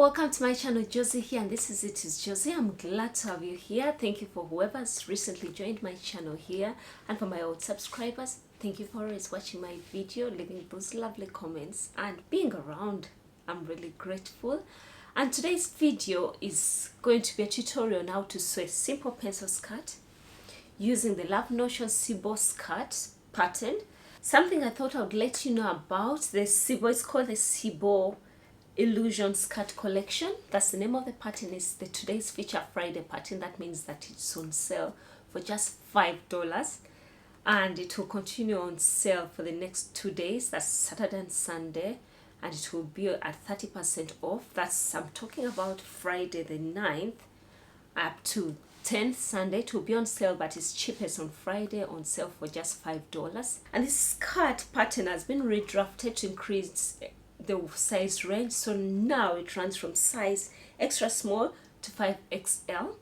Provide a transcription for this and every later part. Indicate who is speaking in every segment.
Speaker 1: welcome to my channel. Josie here, and this is Josie. I'm glad to have you here. Thank you for whoever's recently joined my channel here, and for my old subscribers, thank you for always watching my video, leaving those lovely comments and being around. I'm really grateful. And today's video is going to be a tutorial on how to sew a simple pencil skirt using the Love Notions Sybil skirt pattern. Something I thought I would let you know about the Sybil. It's called the Sybil Illusion skirt collection. That's the name of the pattern. Is the today's feature Friday pattern. That means that it's on sale for just $5, and it will continue on sale for the next 2 days. That's Saturday and Sunday, and it will be at 30% off. I'm talking about Friday the 9th up to 10th Sunday. It will be on sale, but it's cheapest on Friday, on sale for just $5. And this skirt pattern has been redrafted to increase the size range, so now it runs from size extra small to 5XL,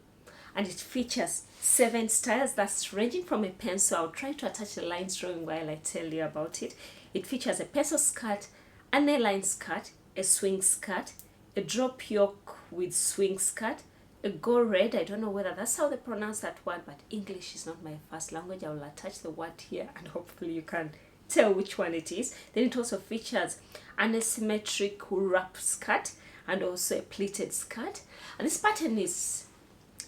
Speaker 1: and it features 7 styles. That's ranging from a pencil. I'll try to attach a line drawing while I tell you about it. It features a pencil skirt, an A-line skirt, a swing skirt, a drop yoke with swing skirt, a go red. I don't know whether that's how they pronounce that word, but English is not my first language. I will attach the word here and hopefully you can tell which one it is. Then it also features an asymmetric wrap skirt and also a pleated skirt. And this pattern is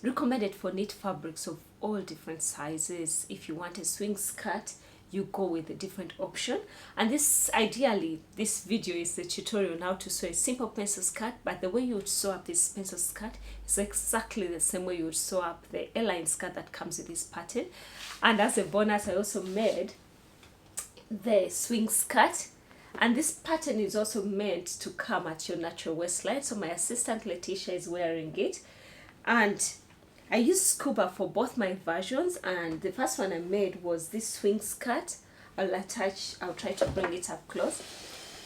Speaker 1: recommended for knit fabrics of all different sizes. If you want a swing skirt, you go with a different option. And this, ideally, this video is the tutorial on how to sew a simple pencil skirt, but the way you would sew up this pencil skirt is exactly the same way you would sew up the A-line skirt that comes with this pattern. And as a bonus, I also made the swing skirt, and this pattern is also meant to come at your natural waistline. So my assistant Letitia is wearing it, and I used scuba for both my versions. And the first one I made was this swing skirt. I'll try to bring it up close.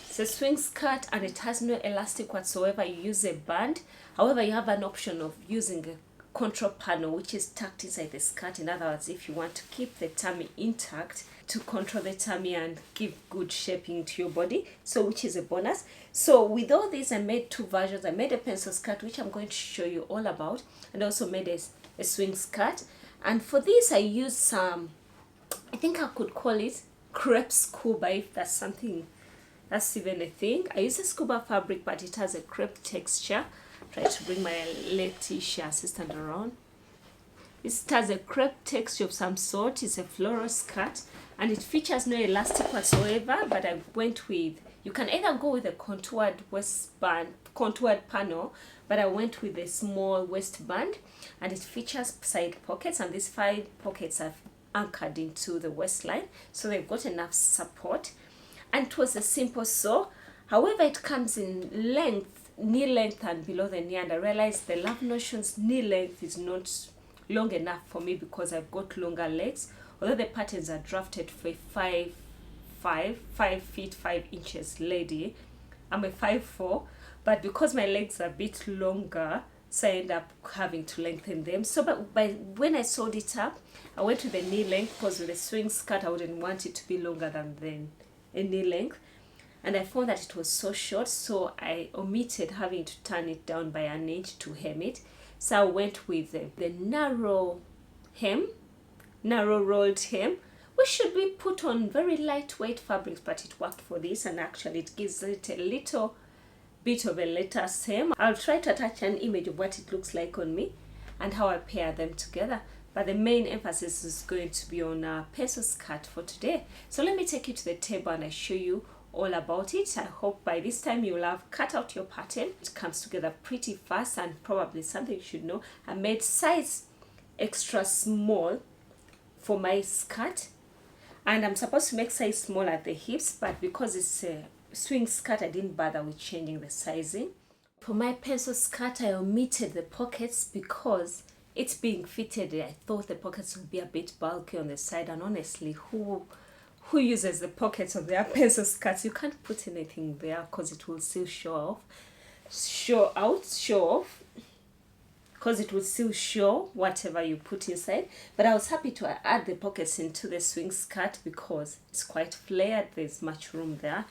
Speaker 1: It's a swing skirt and it has no elastic whatsoever. You use a band. However, you have an option of using a control panel which is tucked inside the skirt. In other words, if you want to keep the tummy intact, to control the tummy and give good shaping to your body, so which is a bonus. So with all these, I made 2 versions. I made a pencil skirt, which I'm going to show you all about, and also made a swing skirt. And for this I used some, I think I could call it crepe scuba, if that's something, that's even a thing. I use a scuba fabric, but it has a crepe texture. Try to bring my Letitia assistant around. It has a crepe texture of some sort. It's a floral skirt, and it features no elastic whatsoever, but I went with, you can either go with a contoured waistband, contoured panel, but I went with a small waistband, and it features side pockets, and these 5 pockets are anchored into the waistline, so they've got enough support. And it was a simple sew. However, it comes in length, knee length and below the knee, and I realized the Love Notions knee length is not long enough for me because I've got longer legs. Although the patterns are drafted for a 5 feet 5 inches lady, I'm a 5'4", but because my legs are a bit longer, so I end up having to lengthen them. So but when I sewed it up, I went to the knee length, because with a swing skirt I wouldn't want it to be longer than a knee length, and I found that it was so short, so I omitted having to turn it down by an inch to hem it. So I went with the narrow rolled hem, which should be put on very lightweight fabrics, but it worked for this, and actually it gives it a little bit of a lettuce hem. I'll try to attach an image of what it looks like on me and how I pair them together, but the main emphasis is going to be on a pencil skirt for today. So let me take you to the table and I show you all about it. I hope by this time you'll have cut out your pattern. It comes together pretty fast, and probably something you should know, I made size extra small for my skirt, and I'm supposed to make size small at the hips, but because it's a swing skirt, I didn't bother with changing the sizing. For my pencil skirt, I omitted the pockets because it's being fitted. I thought the pockets would be a bit bulky on the side, and honestly, who uses the pockets of their pencil skirts? You can't put anything there because it will still show off, because it will still show whatever you put inside. But I was happy to add the pockets into the swing skirt because it's quite flared, there's much room there.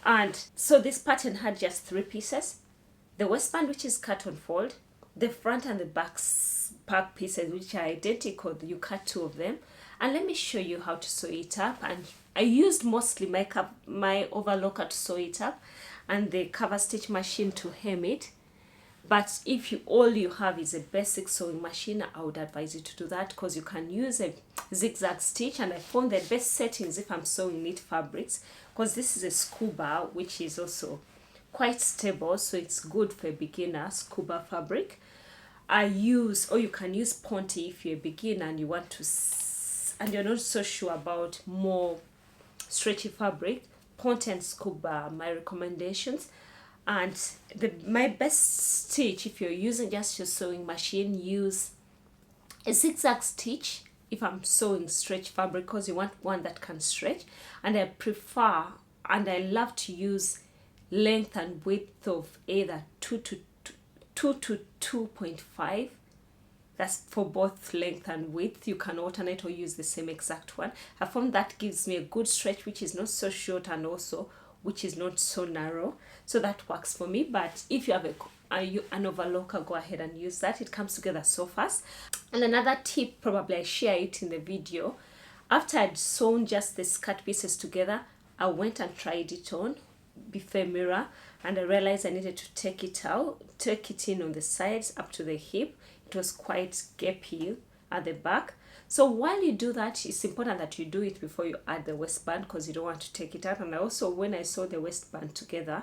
Speaker 1: And so this pattern had just 3 pieces, the waistband, which is cut on fold, the front and the back pieces, which are identical. You cut 2 of them, and let me show you how to sew it up. And I used mostly my overlocker to sew it up, and the cover stitch machine to hem it. But if all you have is a basic sewing machine, I would advise you to do that, because you can use a zigzag stitch, and I found the best settings if I'm sewing knit fabrics, because this is a scuba, which is also quite stable, so it's good for a beginner scuba fabric. Or you can use Ponte if you're a beginner and you want to and you're not so sure about more stretchy fabric. Ponte and scuba are my recommendations. And my best stitch, if you're using just your sewing machine, use a zigzag stitch if I'm sewing stretch fabric, because you want one that can stretch. And I prefer, and I love to use length and width of either 2 to 2.5. That's for both length and width. You can alternate or use the same exact one. I found that gives me a good stretch, which is not so short, and also which is not so narrow. So that works for me. But if you have an overlocker, go ahead and use that. It comes together so fast. And another tip, probably I share it in the video, after I'd sewn just the skirt pieces together, I went and tried it on before a mirror, and I realized I needed to take it in on the sides up to the hip. It was quite gapy at the back. So while you do that, it's important that you do it before you add the waistband, because you don't want to take it out. And also, when I sew the waistband together,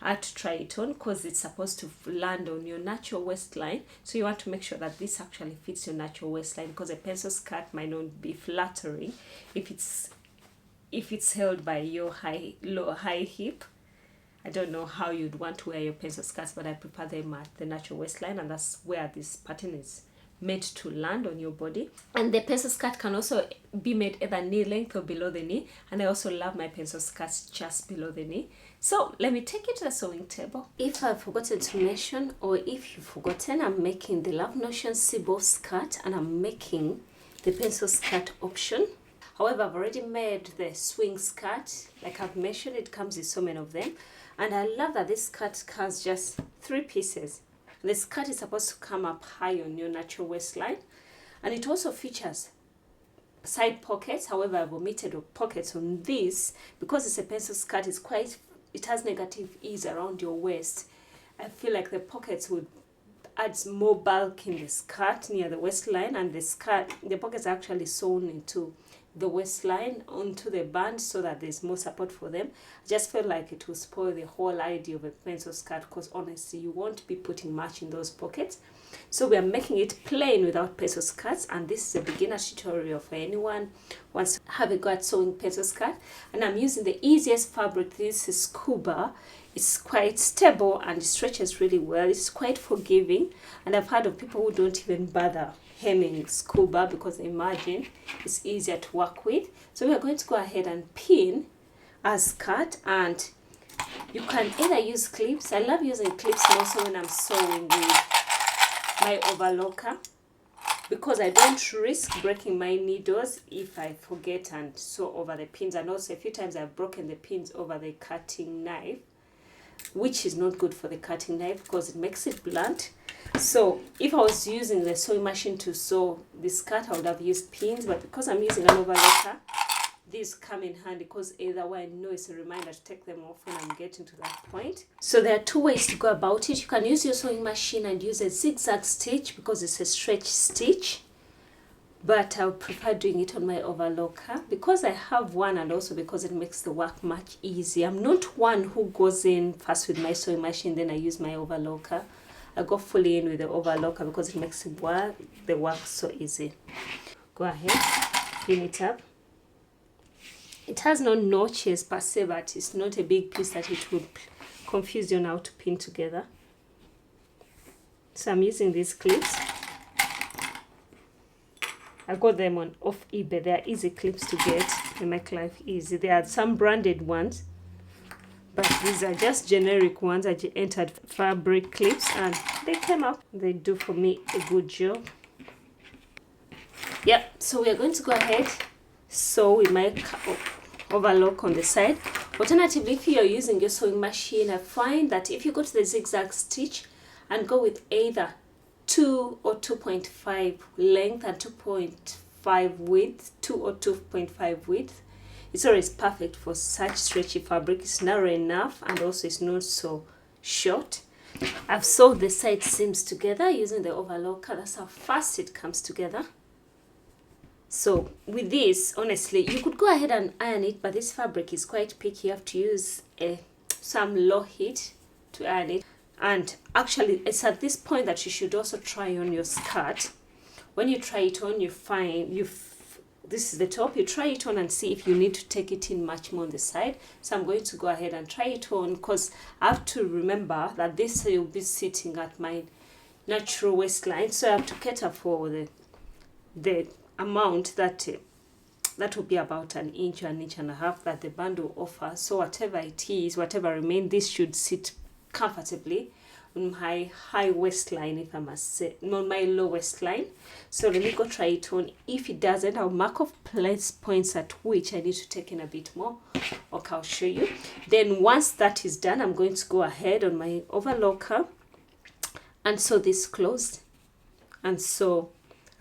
Speaker 1: I had to try it on, because it's supposed to land on your natural waistline. So you want to make sure that this actually fits your natural waistline, because a pencil skirt might not be flattering if it's held by your high hip. I don't know how you'd want to wear your pencil skirts, but I prefer them at the natural waistline, and that's where this pattern is meant to land on your body. And the pencil skirt can also be made either knee length or below the knee, and I also love my pencil skirts just below the knee. So let me take you to the sewing table. If I've forgotten to mention, or if you've forgotten, I'm making the Love Notions Sybil skirt, and I'm making the pencil skirt option. However, I've already made the swing skirt. Like I've mentioned, it comes with so many of them. And I love that this skirt has just 3 pieces. The skirt is supposed to come up high on your natural waistline. And it also features side pockets. However, I've omitted pockets on this because it's a pencil skirt. It has negative ease around your waist. I feel like the pockets would add more bulk in the skirt near the waistline, and the pockets are actually sewn into the waistline onto the band so that there's more support for them. I just felt like it will spoil the whole idea of a pencil skirt, because honestly you won't be putting much in those pockets. So we are making it plain without pencil skirts, and this is a beginner tutorial for anyone who wants to have a go at sewing pencil skirt. And I'm using the easiest fabric. This is scuba. It's quite stable and it stretches really well. It's quite forgiving, and I've heard of people who don't even bother hemming scuba because they imagine it's easier to work with. So we are going to go ahead and pin our skirt, and you can either use clips. I love using clips also when I'm sewing with my overlocker, because I don't risk breaking my needles if I forget and sew over the pins. And also a few times I've broken the pins over the cutting knife, which is not good for the cutting knife because it makes it blunt. So if I was using the sewing machine to sew this skirt, I would have used pins, but because I'm using an overlocker, these come in handy, because either way I know it's a reminder to take them off when I'm getting to that point. So there are 2 ways to go about it. You can use your sewing machine and use a zigzag stitch because it's a stretch stitch, but I would prefer doing it on my overlocker because I have one, and also because it makes the work much easier. I'm not one who goes in first with my sewing machine, then I use my overlocker. I go fully in with the overlocker because it makes the work so easy. Go ahead, pin it up. It has no notches per se, but it's not a big piece that it would confuse you on how to pin together. So I'm using these clips. I got them off eBay. They are easy clips to get. They make life easy. There are some branded ones, but these are just generic ones. I entered fabric clips and they came up. They do for me a good job. Yep, so we are going to go ahead sew with my overlock on the side. Alternatively, if you're using your sewing machine, I find that if you go to the zigzag stitch and go with either 2 or 2.5 length and 2.5 width, 2 or 2.5 width, it's always perfect for such stretchy fabric. It's narrow enough and also it's not so short. I've sewed the side seams together using the overlocker. That's how fast it comes together. So with this, honestly, you could go ahead and iron it, but this fabric is quite picky. You have to use some low heat to iron it. And actually, it's at this point that you should also try on your skirt. When you try it on, you find this is the top. You try it on and see if you need to take it in much more on the side. So I'm going to go ahead and try it on, because I have to remember that this will be sitting at my natural waistline. So I have to cater for the amount that will be about an inch and a half that the band will offer. So whatever it is, whatever remains, this should sit comfortably on my high waistline, if I must say, on my low waistline. So let me go try it on. If it doesn't, I'll mark off points at which I need to take in a bit more. Okay, I'll show you. Then once that is done, I'm going to go ahead on my overlocker and sew this closed and sew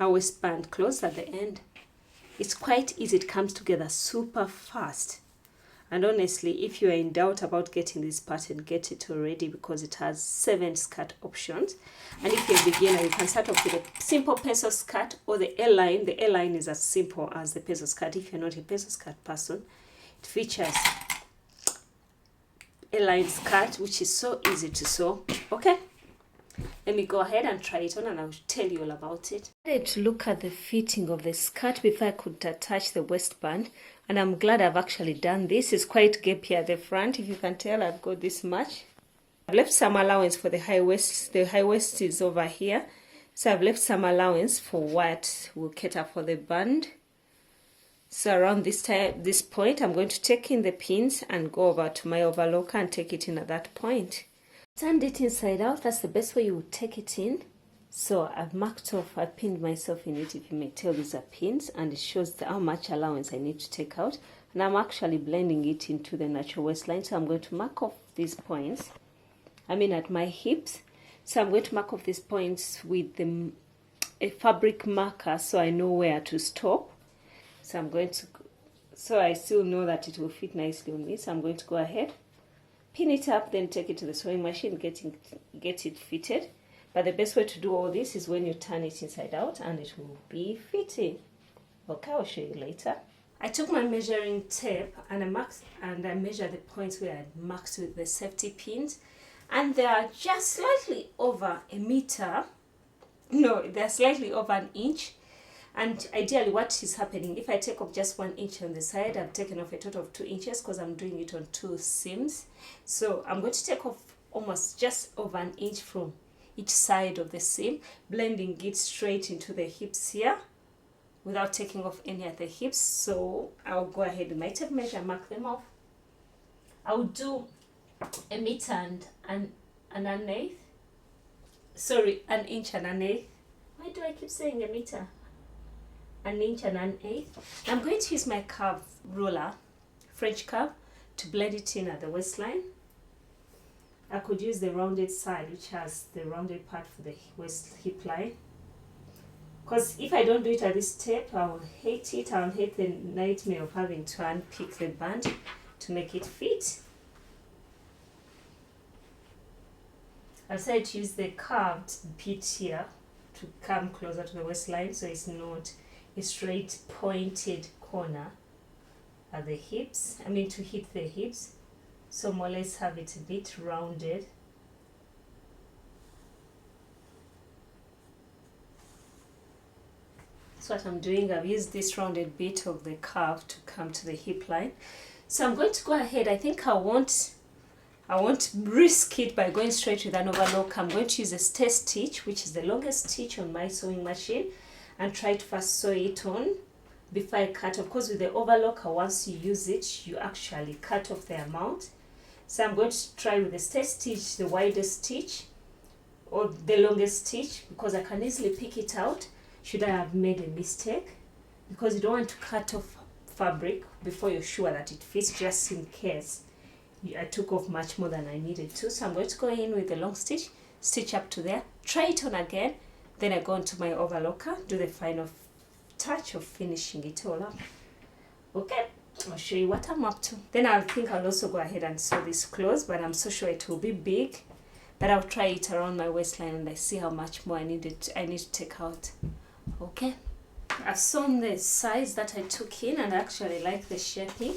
Speaker 1: our waistband closed at the end. It's quite easy. It comes together super fast. And honestly, if you are in doubt about getting this pattern, get it already, because it has 7 skirt options. And if you're a beginner, you can start off with a simple peso skirt or the A-line. The A-line is as simple as the peso skirt. If you're not a peso skirt person, it features A-line skirt, which is so easy to sew. Okay, let me go ahead and try it on and I'll tell you all about it. I had to look at the fitting of the skirt before I could attach the waistband. And I'm glad I've actually done this. It's quite gapy at the front. If you can tell, I've got this much. I've left some allowance for the high waist. The high waist is over here. So I've left some allowance for what will cater for the band. So around this point, I'm going to take in the pins and go over to my overlocker and take it in at that point. Turned it inside out. That's the best way you would take it in. So I've marked off, I pinned myself in it, if you may tell, these are pins, and it shows how much allowance I need to take out. And I'm actually blending it into the natural waistline. So I'm going to mark off these points, at my hips. So I'm going to mark off these points with a fabric marker so I know where to stop. So I'm going to, so I still know that it will fit nicely on me. So I'm going to go ahead, pin it up, then take it to the sewing machine, get it fitted. But the best way to do all this is when you turn it inside out and it will be fitting. Okay, I'll show you later. I took my measuring tape and I measured the points where I marked with the safety pins. And they are just slightly over a meter. No, they're slightly over an inch. And ideally what is happening, if I take off just 1 inch on the side, I've taken off a total of 2 inches because I'm doing it on 2 seams. So I'm going to take off almost just over an inch from each side of the seam, blending it straight into the hips here without taking off any of the hips. So I'll go ahead with my tape measure, mark them off. I'll do a meter and an eighth. Sorry, an inch and an eighth. Why do I keep saying a meter? An inch and an eighth. I'm going to use my curve ruler, French curve, to blend it in at the waistline. I could use the rounded side, which has the rounded part for the waist hip line. Because if I don't do it at this step, I will hate it. I will hate the nightmare of having to unpick the band to make it fit. I've decided to use the curved bit here to come closer to the waistline, so it's not a straight pointed corner at the hips. To hit the hips. So more or less have it a bit rounded. That's what I'm doing. I've used this rounded bit of the curve to come to the hip line. So I'm going to go ahead. I think I won't risk it by going straight with an overlock. I'm going to use a stay stitch, which is the longest stitch on my sewing machine, and try to first sew it on before I cut. Of course, with the overlocker, once you use it, you actually cut off the amount. So I'm going to try with the stay stitch, the widest stitch or the longest stitch, because I can easily pick it out should I have made a mistake, because you don't want to cut off fabric before you're sure that it fits, just in case I took off much more than I needed to. So I'm going to go in with the long stitch, stitch up to there, try it on again, then I go into my overlocker, do the final touch of finishing it all up. Okay, I'll show you what I'm up to. Then I'll also go ahead and sew this close, but I'm so sure it will be big, but I'll try it around my waistline and I see how much more I need to take out. Okay, I've sewn the size that I took in and I actually like the shaping.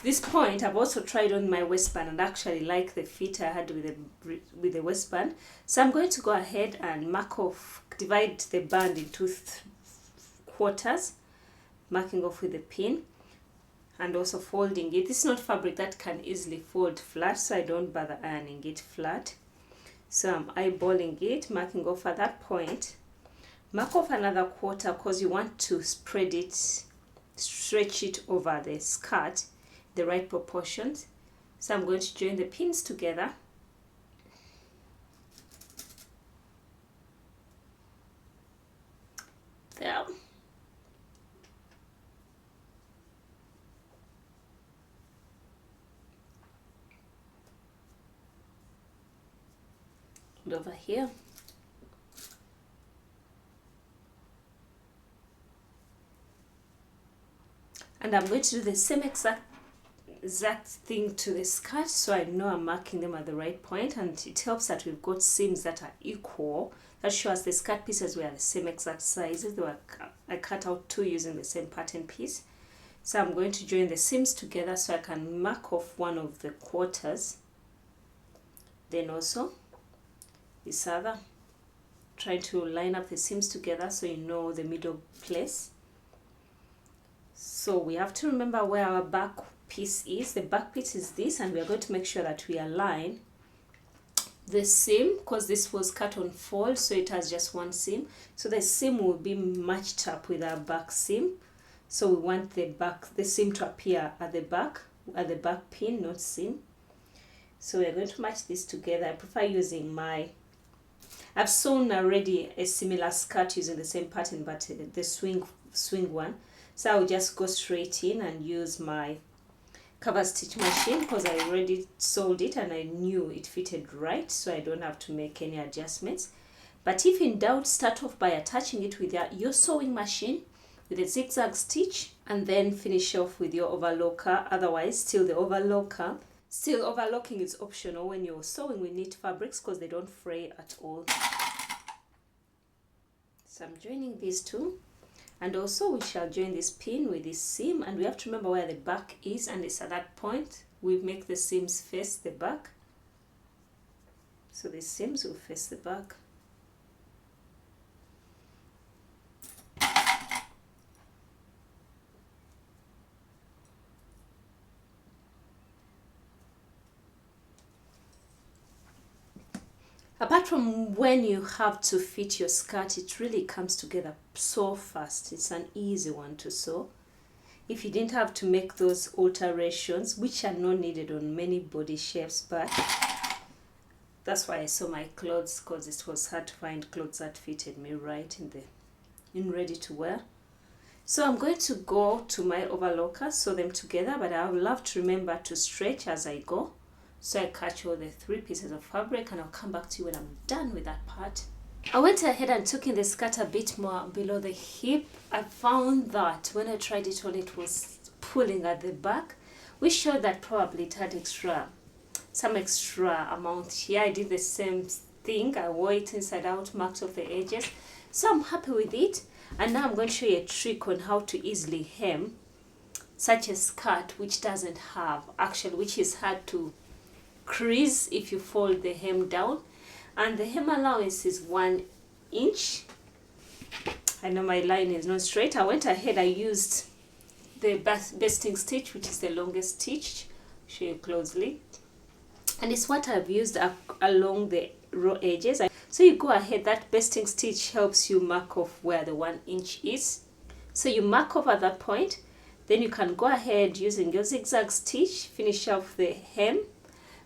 Speaker 1: This point I've also tried on my waistband and actually like the fit I had with the waistband. So I'm going to go ahead and mark off, divide the band into quarters, marking off with the pin, and also folding it. This is not fabric that can easily fold flat, so I don't bother ironing it flat. So I'm eyeballing it, marking off at that point. Mark off another quarter because you want to spread it, stretch it over the skirt, the right proportions. So I'm going to join the pins together. There. And over here. And I'm going to do the same exact thing to the skirt, so I know I'm marking them at the right point, and it helps that we've got seams that are equal. That shows the skirt pieces were the same exact sizes. I cut out two using the same pattern piece. So I'm going to join the seams together so I can mark off one of the quarters. Then also this other, try to line up the seams together so you know the middle place. So we have to remember where our back piece is. The back piece is this, and we are going to make sure that we align the seam, because this was cut on fold, so it has just one seam. So the seam will be matched up with our back seam. So we want the seam to appear at the back pin, not seam. So we're going to match this together. I prefer using I've sewn already a similar skirt using the same pattern, but the swing one. So I'll just go straight in and use my cover stitch machine because I already sewed it and I knew it fitted right, so I don't have to make any adjustments. But if in doubt, start off by attaching it with your sewing machine with a zigzag stitch, and then finish off with your overlocker. Otherwise, still overlocking is optional when you're sewing with knit fabrics because they don't fray at all. So I'm joining these two. And also we shall join this pin with this seam, and we have to remember where the back is, and it's at that point we make the seams face the back. So the seams will face the back. Apart from when you have to fit your skirt, it really comes together so fast. It's an easy one to sew. If you didn't have to make those alterations, which are not needed on many body shapes, but that's why I sew my clothes, because it was hard to find clothes that fitted me right in ready to wear. So I'm going to go to my overlocker, sew them together, but I would love to remember to stretch as I go. So I catch all the 3 pieces of fabric, and I'll come back to you when I'm done with that part. I went ahead and took in the skirt a bit more below the hip. I found that when I tried it on, it was pulling at the back, which showed that probably it had some extra amount here. I did the same thing. I wore it inside out, marked off the edges. So I'm happy with it. And now I'm going to show you a trick on how to easily hem such a skirt which is hard to crease if you fold the hem down. And the hem allowance is 1 inch. I know my line is not straight. I went ahead, I used the basting stitch, which is the longest stitch. Show you closely. And it's what I've used along the raw edges. So you go ahead, that basting stitch helps you mark off where the 1 inch is. So you mark off at that point. Then you can go ahead using your zigzag stitch, finish off the hem.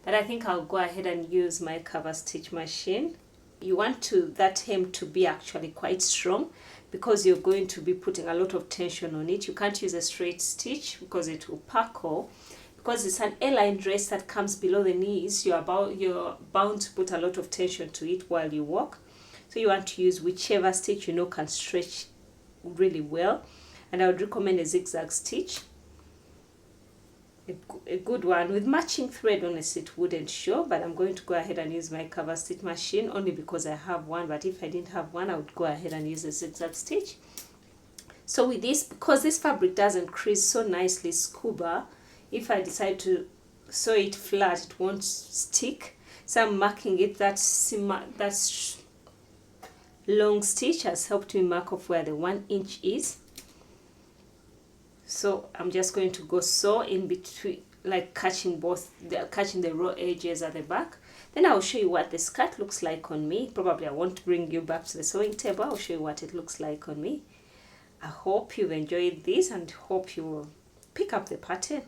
Speaker 1: But I think I'll go ahead and use my cover stitch machine. You want that hem to be actually quite strong, because you're going to be putting a lot of tension on it. You can't use a straight stitch because it will puckle. Because it's an A-line dress that comes below the knees, you're bound to put a lot of tension to it while you walk. So you want to use whichever stitch you know can stretch really well. And I would recommend a zigzag stitch. A good one with matching thread. Honestly, it wouldn't show, but I'm going to go ahead and use my cover stitch machine only because I have one. But if I didn't have one, I would go ahead and use a zigzag stitch. So with this, because this fabric doesn't crease so nicely, scuba, if I decide to sew it flat, it won't stick. So I'm marking it. That long stitch has helped me mark off where the 1 inch is. So I'm just going to go sew in between, like catching the raw edges at the back. Then I'll show you what the skirt looks like on me. Probably I won't bring you back to the sewing table. I'll show you what it looks like on me. I hope you've enjoyed this and hope you will pick up the pattern,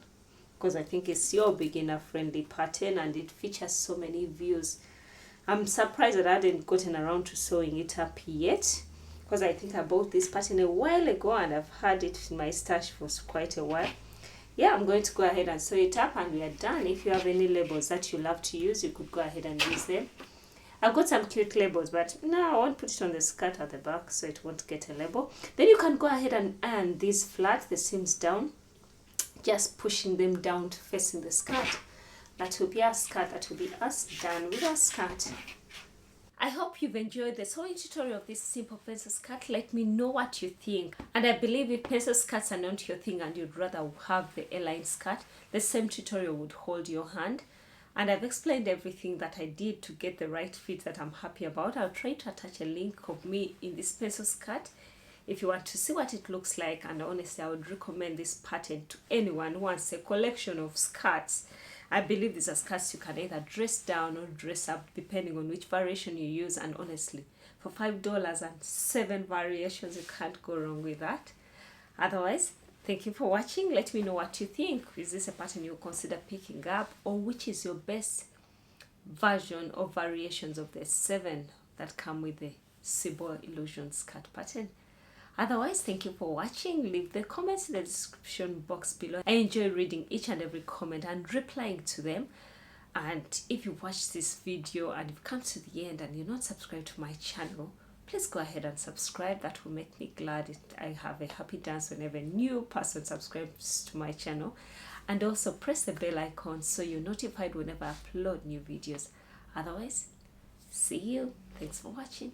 Speaker 1: because I think it's your beginner friendly pattern and it features so many views. I'm surprised that I hadn't gotten around to sewing it up yet, because I think I bought this pattern a while ago and I've had it in my stash for quite a while. Yeah, I'm going to go ahead and sew it up and we are done. If you have any labels that you love to use, you could go ahead and use them. I've got some cute labels, but no, I won't put it on the skirt at the back so it won't get a label. Then you can go ahead and iron these flat, the seams down, just pushing them down to facing the skirt. That will be our skirt. That will be us done with our skirt. I hope you've enjoyed the sewing tutorial of this simple pencil skirt. Let me know what you think. And I believe if pencil skirts are not your thing and you'd rather have the A-line skirt, the same tutorial would hold your hand. And I've explained everything that I did to get the right fit that I'm happy about. I'll try to attach a link of me in this pencil skirt if you want to see what it looks like. And honestly, I would recommend this pattern to anyone who wants a collection of skirts. I believe these are skirts you can either dress down or dress up depending on which variation you use. And honestly, for $5 and 7 variations, you can't go wrong with that. Otherwise, thank you for watching. Let me know what you think. Is this a pattern you'll consider picking up, or which is your best version or variations of the 7 that come with the Sybil Illusion skirt pattern? Otherwise, thank you for watching. Leave the comments in the description box below. I enjoy reading each and every comment and replying to them. And if you watched this video and you've come to the end and you're not subscribed to my channel, please go ahead and subscribe. That will make me glad. I have a happy dance whenever a new person subscribes to my channel. And also press the bell icon so you're notified whenever I upload new videos. Otherwise, see you. Thanks for watching.